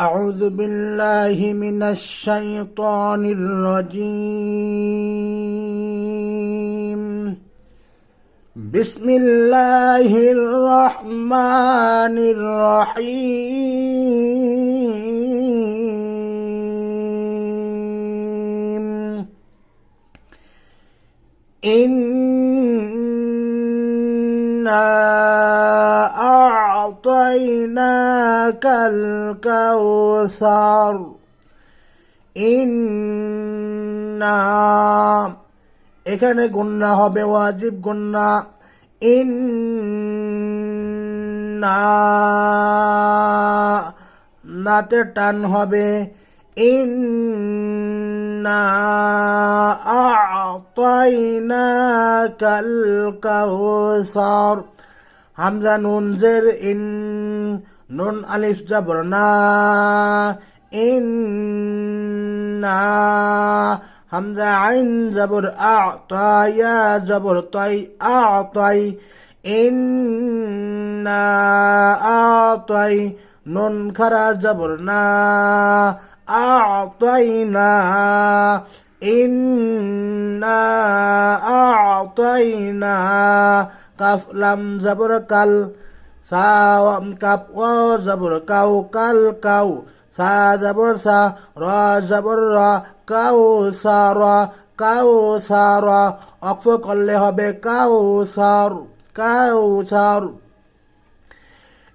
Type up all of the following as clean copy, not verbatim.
أعوذ بالله من الشيطان الرجيم. بسم الله الرحمن الرحيم. إنا أعطيناك الكوثر. إنا এখানে গুন্না হবে, ওয়াজিব গুন্না। ইন্না নাতে টান হবে। ইন্না আ'তাইনাকাল কাউসার। হামজা নুন জের ইন, নুন আলিফ জবর না। ইন্না হামজা আইন জবর আ, তায়া জবর তাই, আ'তাই। ইন্না আ'তাই, নুন খারা জবর না, আ'তাইনা। ইন্না আ'তাইনা, কাফ লাম জবর কাল, সা কাপ ও জবর কাউ, কাল কাউ। সা জবর সা, রা জবর রা, কাউ সারা, কাউ সারা। অক্ফ করলে হবে কাউ সার, কাউ সার।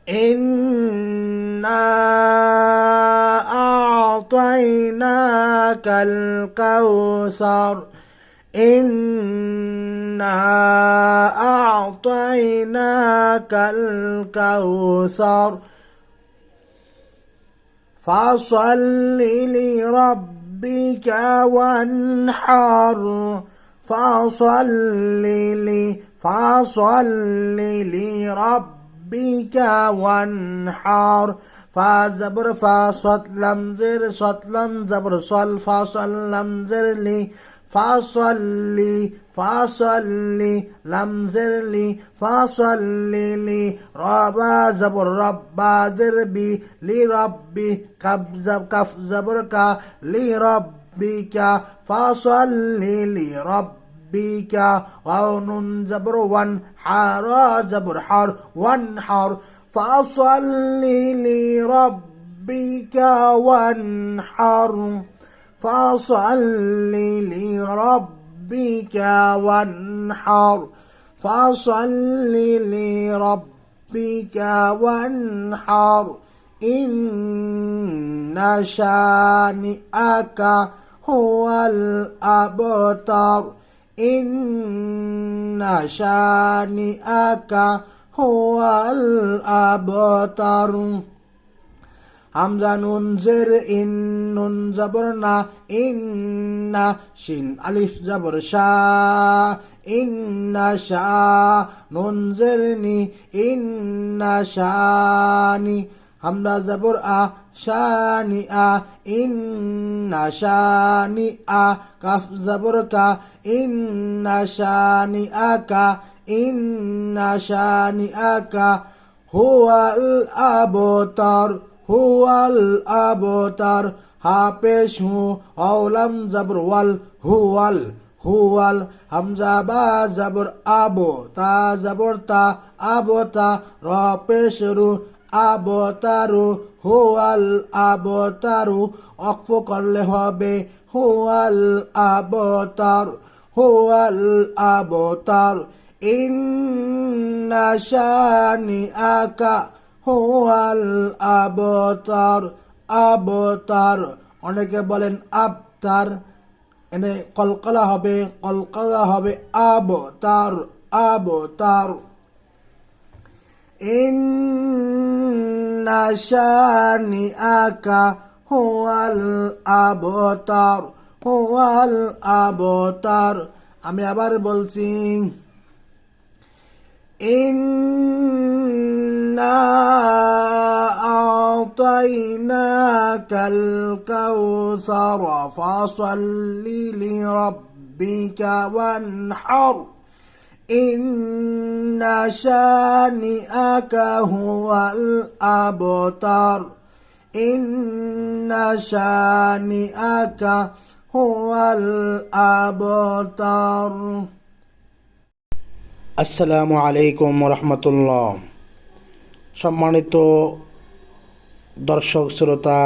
إنا أعطيناك الكوثر. إنا أعطيناك الكوثر فصل لربك وانحر. فصل لربك وانحر. فا زبر فا، صد لم زر، صد لم زبر صل، فصل لم زر لي، فصل لم زر لي، فصل لي. ربا زبر ربا زر بي، لربي كف زبر كا، لربك. فصل لربك. واو نون زبر ون، حارا زبر حار، وانحر. فصل لربك وانحر. فصل لربك وانحر. فصل لربك وانحر. إن شانئك هو الأبتر. إن شانئك هو الأبتر. হামজা নুন জের ইন, নুন জবর না, ইন্না। শিন আলিফ জবর শা, ইন্না শা। নুন জের নি, ইন্না শানি। হামজা জবর আ, শানি আ, ইন্না শানি আ। কাফ জবর কা, ইন্না শানি আকা, ইন্না শানি আকা। হুয়াল আবতার, হুয়াল আবতার। হা পেশ হু, অলাম জবর ওয়াল, হুয়াল, হুয়াল। হামজা বা জবর আবো, তা জবর তা, আবতা। র পেশ রু, আবতারু, হুয়াল আবতারু। অক্ফ করলে হবে হুয়াল আবতার, হুয়াল আবতার। ইন্না শানিআকা হুয়াল আবতার, আবতার। অনেকে বলেন আবতার, এনে কলকলা হবে, কলকলা হবে আবতার, আবতার। ইন্না শানিআকা হুয়াল আবতার, হুয়াল আবতার। আমি আবার বলছি, ইন্না আ'তাইনাকাল কাউসার ফাসাল্লি লিরাব্বিকা ওয়ানহার। ইন্না শানিআকা হুয়াল আবতার। ইন্না শানিআকা হুয়াল আবতার। আসসালামু আলাইকুম রহমতুল্লাহ। সম্মানিত দর্শক শ্রোতা,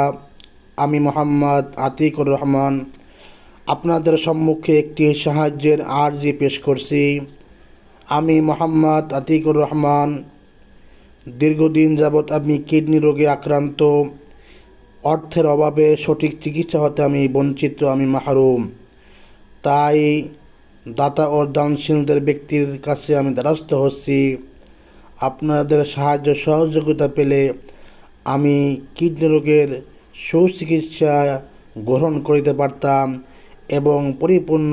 আমি মোহাম্মদ আতিকুর রহমান আপনাদের সম্মুখে একটি সাহায্যের আর্জি পেশ করছি। আমি মোহাম্মদ আতিকুর রহমান, দীর্ঘদিন যাবৎ আমি কিডনি রোগে আক্রান্ত। অর্থের অভাবে সঠিক চিকিৎসা হতে আমি বঞ্চিত, আমি মাহরুম। তাই দাতা ও দানশীলদের ব্যক্তির কাছে আমি দ্বারস্থ হচ্ছি। আপনাদের সাহায্য সহযোগিতা পেলে আমি কিডনি রোগের সুচিকিৎসা গ্রহণ করিতে পারতাম এবং পরিপূর্ণ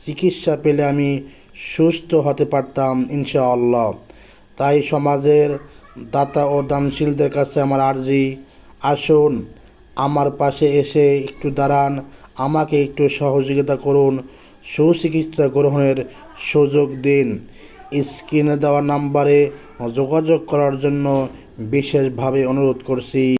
চিকিৎসা পেলে আমি সুস্থ হতে পারতাম ইনশাআল্লাহ। তাই সমাজের দাতা ও দানশীলদের কাছে আমার আর্জি, আসুন আমার পাশে এসে একটু দাঁড়ান, আমাকে একটু সহযোগিতা করুন, সুচিকিৎসা গ্রহণের সুযোগ দিন। স্ক্রিনে দেওয়া নাম্বারে যোগাযোগ করার জন্য বিশেষভাবে অনুরোধ করছি।